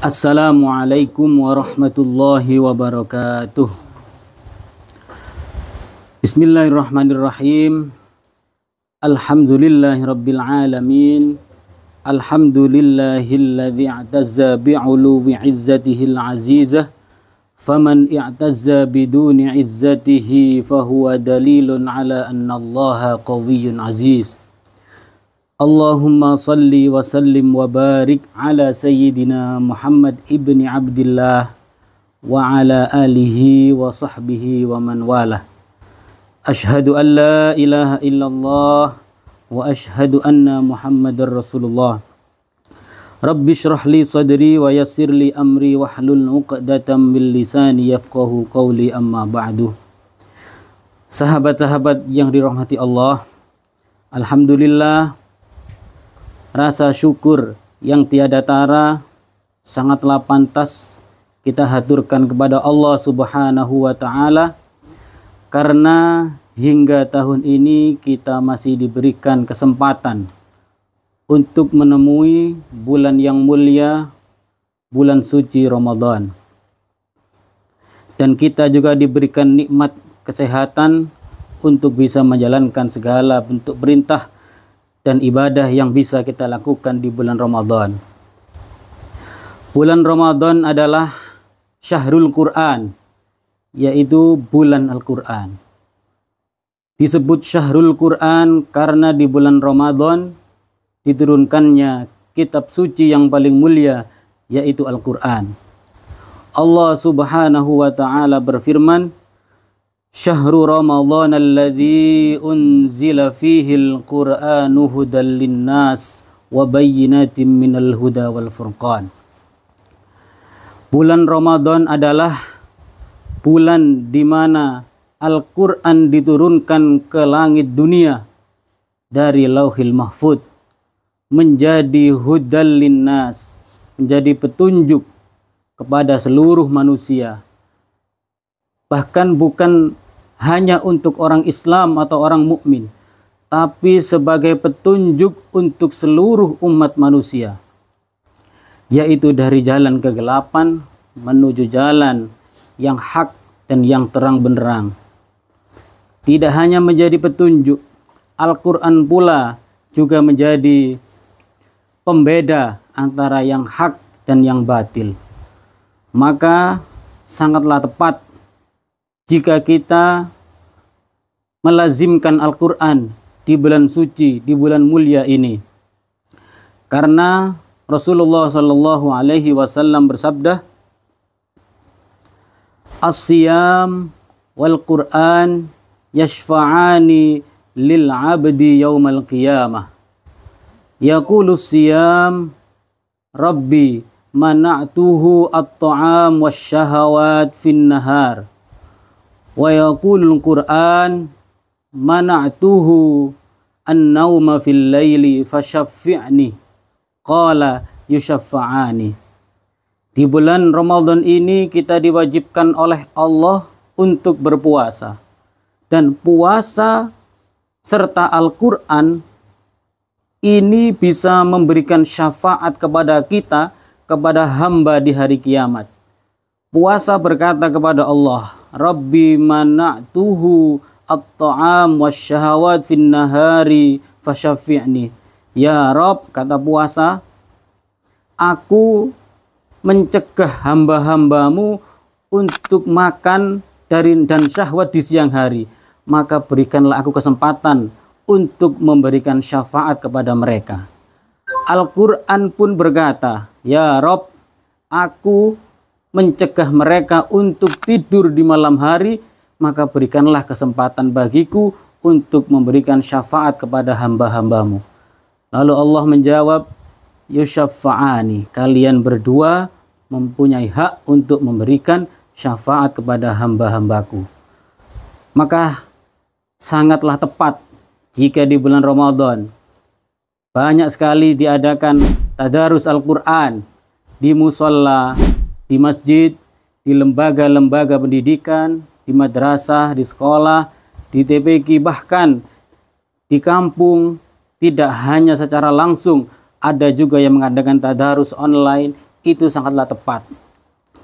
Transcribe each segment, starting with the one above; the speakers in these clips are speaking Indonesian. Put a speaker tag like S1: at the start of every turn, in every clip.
S1: Assalamualaikum warahmatullahi wabarakatuh. Bismillahirrahmanirrahim. Alhamdulillahirabbil alamin. Alhamdulillahilladzi i'tazza bi'uluwi 'izzatihil 'azizah. Faman i'tazza biduni 'izzatihi fahuwa dalilun 'ala anna Allaha qawiyyun 'aziz. Allahumma salli wa sallim wa barik ala sayyidina Muhammad ibni Abdillah wa ala alihi wa sahbihi wa man walah. Ashhadu an la ilaha illallah wa ashhadu anna Muhammadar Rasulullah. Rabbi shrah li sadri wa yassir li amri wa hlul 'uqdatam min lisani yafqahu qawli, amma ba'du. Sahabat-sahabat yang dirahmati Allah, alhamdulillah, rasa syukur yang tiada tara sangatlah pantas kita haturkan kepada Allah Subhanahu wa Ta'ala, karena hingga tahun ini kita masih diberikan kesempatan untuk menemui bulan yang mulia, bulan suci Ramadan. Dan kita juga diberikan nikmat kesehatan untuk bisa menjalankan segala bentuk perintah dan ibadah yang bisa kita lakukan di bulan Ramadan. Bulan Ramadan adalah Syahrul Quran, yaitu bulan Al-Quran. Disebut Syahrul Quran karena di bulan Ramadan diturunkannya kitab suci yang paling mulia, yaitu Al-Quran. Allah Subhanahu wa Ta'ala berfirman, Syahru Ramadhan alladzi unzila fihil Qur'anu hudal linnas wa bayyinatin minal huda wal furqan. Bulan Ramadan adalah bulan di mana Al-Quran diturunkan ke langit dunia dari Lauhil Mahfud menjadi hudal linnas, menjadi petunjuk kepada seluruh manusia. Bahkan bukan hanya untuk orang Islam atau orang mukmin, tapi sebagai petunjuk untuk seluruh umat manusia, yaitu dari jalan kegelapan menuju jalan yang hak dan yang terang benderang. Tidak hanya menjadi petunjuk, Al-Quran pula juga menjadi pembeda antara yang hak dan yang batil. Maka sangatlah tepat jika kita melazimkan Al-Quran di bulan suci, di bulan mulia ini. Karena Rasulullah Shallallahu Alaihi Wasallam bersabda, As-siyam wal Quran yashfa'ani lil abdi yawmal qiyamah. Yaqulu siyam Rabbi mana'tuhu at-ta'am wasyahawat fin nahar. Wa yaqulul Qur'an mana'tuhu an-nauma fil laili fasyaffi'ni qala yushaffa'ani. Di bulan Ramadan ini kita diwajibkan oleh Allah untuk berpuasa, dan puasa serta Al-Quran ini bisa memberikan syafaat kepada kita, kepada hamba di hari kiamat. Puasa berkata kepada Allah, Rabbi mana'tuhu at-ta'am wasyahawat fin nahari fasyaffi'ni. Ya Rabb, kata puasa, aku mencegah hamba-hambamu untuk makan dan syahwat di siang hari, maka berikanlah aku kesempatan untuk memberikan syafaat kepada mereka. Al-Quran pun berkata, Ya Rabb, aku mencegah mereka untuk tidur di malam hari, maka berikanlah kesempatan bagiku untuk memberikan syafaat kepada hamba-hambamu. Lalu Allah menjawab, Yushaffa'ani, kalian berdua mempunyai hak untuk memberikan syafaat kepada hamba-hambaku. Maka sangatlah tepat jika di bulan Ramadan banyak sekali diadakan tadarus Al-Quran di musholla, di masjid, di lembaga-lembaga pendidikan, di madrasah, di sekolah, di TPQ, bahkan di kampung. Tidak hanya secara langsung, ada juga yang mengadakan tadarus online. itu sangatlah tepat.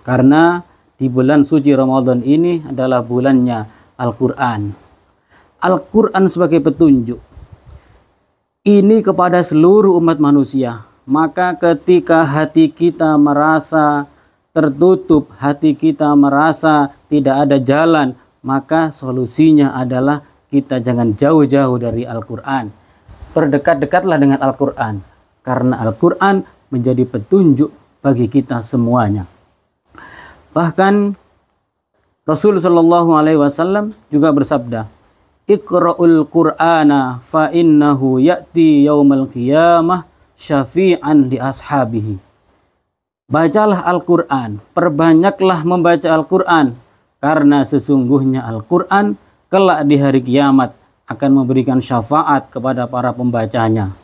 S1: Karena di bulan suci Ramadan ini adalah bulannya Al-Quran. Al-Quran sebagai petunjuk ini kepada seluruh umat manusia. Maka ketika hati kita merasa tertutup, hati kita merasa tidak ada jalan, maka solusinya adalah kita jangan jauh-jauh dari Al-Quran. Berdekat-dekatlah dengan Al-Quran. Karena Al-Quran menjadi petunjuk bagi kita semuanya. Bahkan Rasul Shallallahu Alaihi Wasallam juga bersabda, Iqra'ul Qur'ana fa innahu ya'ti yaumal qiyamah syafi'an li ashabihi. Bacalah Al-Quran, perbanyaklah membaca Al-Quran, karena sesungguhnya Al-Quran kelak di hari kiamat akan memberikan syafaat kepada para pembacanya.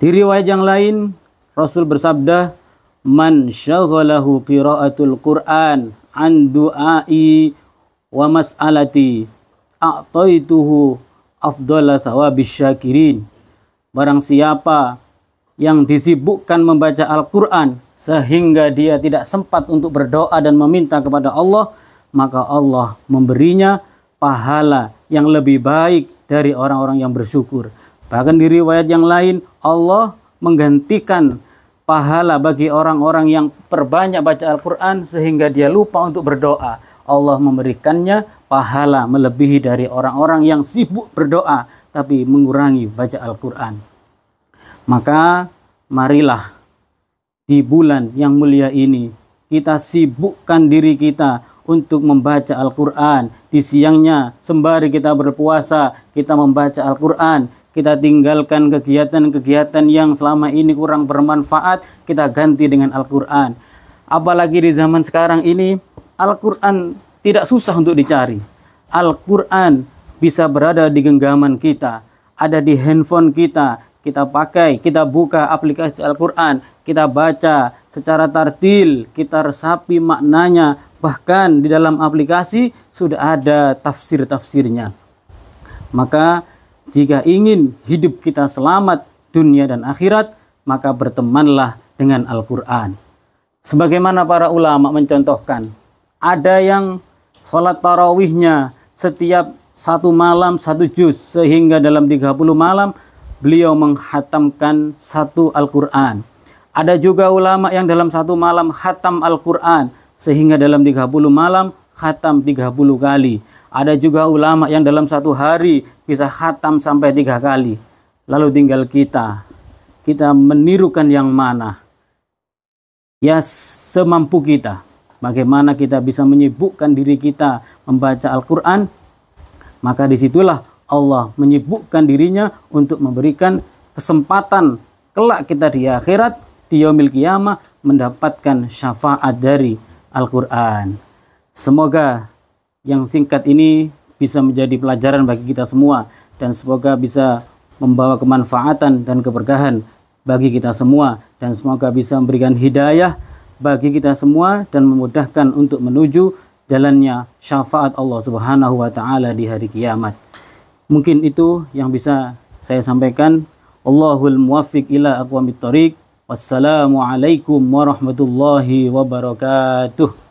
S1: Di riwayat yang lain, Rasul bersabda, Man syaghalahu qira'atul Qur'an an du'ai wa mas'alati a'taituhu afdhala thawabis syakirin. Barang siapa yang disibukkan membaca Al-Quran sehingga dia tidak sempat untuk berdoa dan meminta kepada Allah, maka Allah memberinya pahala yang lebih baik dari orang-orang yang bersyukur. Bahkan di riwayat yang lain, Allah menggantikan pahala bagi orang-orang yang perbanyak baca Al-Quran sehingga dia lupa untuk berdoa. Allah memberikannya pahala melebihi dari orang-orang yang sibuk berdoa tapi mengurangi baca Al-Quran. Maka marilah di bulan yang mulia ini kita sibukkan diri kita untuk membaca Al-Quran. Di siangnya sembari kita berpuasa, kita membaca Al-Quran. Kita tinggalkan kegiatan-kegiatan yang selama ini kurang bermanfaat, kita ganti dengan Al-Quran. Apalagi di zaman sekarang ini, Al-Quran tidak susah untuk dicari. Al-Quran bisa berada di genggaman kita, ada di handphone kita. Kita pakai, kita buka aplikasi Al-Quran, kita baca secara tartil, kita resapi maknanya. Bahkan di dalam aplikasi sudah ada tafsir-tafsirnya. Maka jika ingin hidup kita selamat dunia dan akhirat, maka bertemanlah dengan Al-Quran. Sebagaimana para ulama mencontohkan, ada yang sholat tarawihnya setiap satu malam satu juz, sehingga dalam 30 malam beliau menghatamkan satu Al-Quran. Ada juga ulama yang dalam satu malam khatam Al-Quran, sehingga dalam 30 malam khatam 30 kali. Ada juga ulama yang dalam satu hari bisa khatam sampai 3 kali. Lalu tinggal kita menirukan yang mana? Ya semampu kita. Bagaimana kita bisa menyibukkan diri kita membaca Al-Quran? Maka disitulah Allah menyibukkan dirinya untuk memberikan kesempatan kelak kita di akhirat, di yaumil qiyamah, mendapatkan syafaat dari Al-Quran. Semoga yang singkat ini bisa menjadi pelajaran bagi kita semua, dan semoga bisa membawa kemanfaatan dan keberkahan bagi kita semua, dan semoga bisa memberikan hidayah bagi kita semua dan memudahkan untuk menuju jalannya syafaat Allah Subhanahu wa taala di hari kiamat. Mungkin itu yang bisa saya sampaikan. Allahul muwaffiq ila aqwamit thoriq. Wassalamualaikum warahmatullahi wabarakatuh.